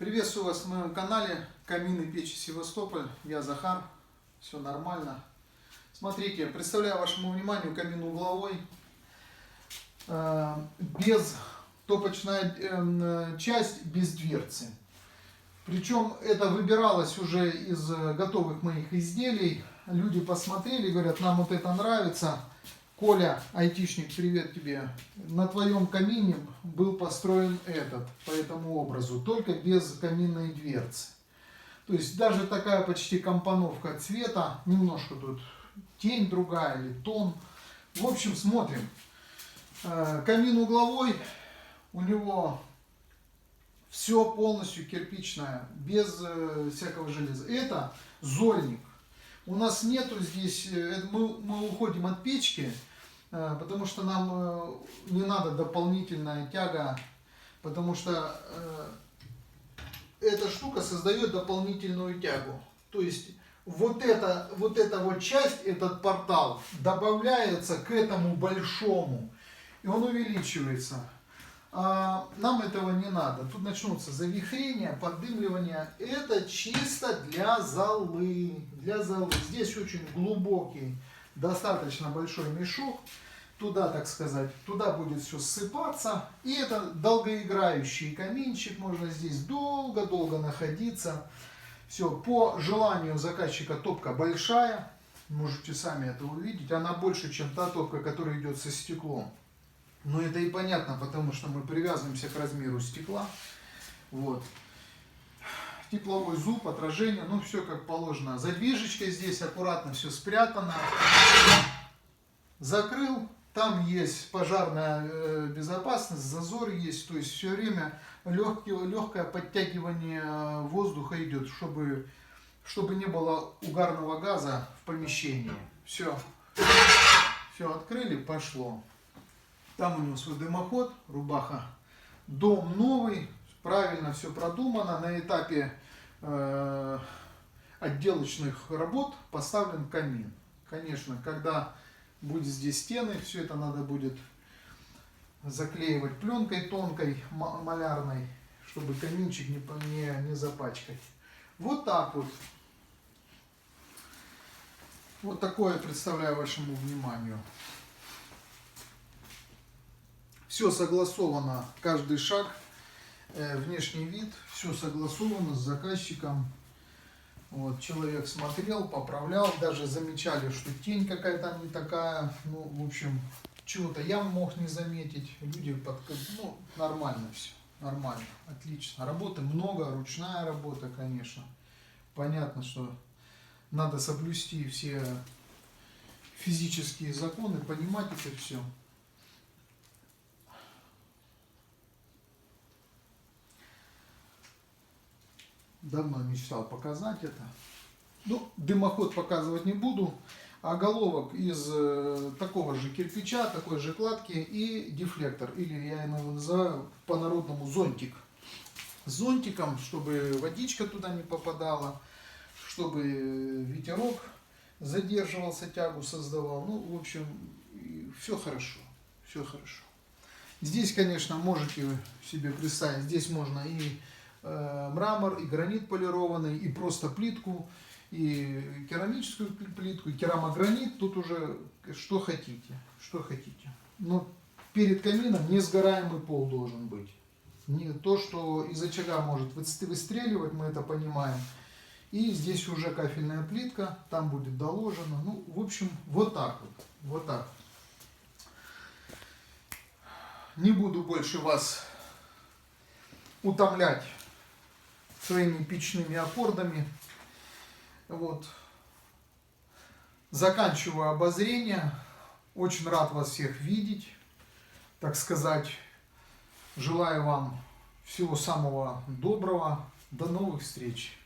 Приветствую вас на моем канале Камин и печи Севастополь. Я Захар. Все нормально. Смотрите, представляю вашему вниманию камин угловой. Без топочная часть, без дверцы. Причем это выбиралось уже из готовых моих изделий. Люди посмотрели и говорят, нам вот это нравится. Коля, айтишник, привет тебе. На твоем камине был построен этот, по этому образу, только без каминной дверцы. То есть даже такая почти компоновка цвета, немножко тут тень другая или тон. В общем, смотрим. Камин угловой, у него все полностью кирпичное, без всякого железа. Это зольник. У нас нету здесь, мы уходим от печки, потому что нам не надо дополнительная тяга, потому что эта штука создает дополнительную тягу. То есть вот эта вот часть, этот портал добавляется к этому большому, и он увеличивается. А нам этого не надо. Тут начнутся завихрения, поддымливания. Это чисто для золы. Здесь очень глубокий, достаточно большой мешок. Туда, так сказать, туда будет все ссыпаться. И это долгоиграющий каминчик. Можно здесь долго-долго находиться. Все, по желанию заказчика топка большая. Можете сами это увидеть. Она больше, чем та топка, которая идет со стеклом. Но это и понятно, потому что мы привязываемся к размеру стекла. Вот. Тепловой зуб, отражение, ну все как положено. Задвижечка здесь аккуратно все спрятано. Закрыл. Там есть пожарная безопасность, зазор есть. То есть все время легкое подтягивание воздуха идет, чтобы не было угарного газа в помещении. Все. Все открыли, пошло. Там у него свой дымоход, рубаха. Дом новый, правильно все продумано. На этапе отделочных работ поставлен камин. Конечно, когда будет здесь стены, все это надо будет заклеивать пленкой тонкой, малярной, чтобы каминчик не запачкать. Вот так вот. Вот такое представляю вашему вниманию. Все согласовано, каждый шаг, внешний вид, все согласовано с заказчиком. Вот, человек смотрел, поправлял, даже замечали, что тень какая-то не такая. Ну, в общем, чего-то я мог не заметить. Люди ну, нормально все, нормально, отлично. Работы много, ручная работа, конечно. Понятно, что надо соблюсти все физические законы, понимать это все. Давно мечтал показать это. Ну, дымоход показывать не буду. А головок из такого же кирпича, такой же кладки и дефлектор. Или я его называю по-народному зонтик. С зонтиком, чтобы водичка туда не попадала, чтобы ветерок задерживался, тягу создавал. Ну, в общем, все хорошо. Все хорошо. Здесь, конечно, можете себе представить, здесь можно и мрамор, и гранит полированный, и просто плитку, и керамическую плитку, и керамогранит. Тут уже что хотите, что хотите. Но перед камином несгораемый пол должен быть. Не то, что из очага может выстреливать, мы это понимаем. И здесь уже кафельная плитка, там будет доложено. Ну, в общем, вот так вот. Вот так. Не буду больше вас утомлять своими печными аккордами. Вот. Заканчиваю обозрение. Очень рад вас всех видеть. Так сказать, желаю вам всего самого доброго. До новых встреч.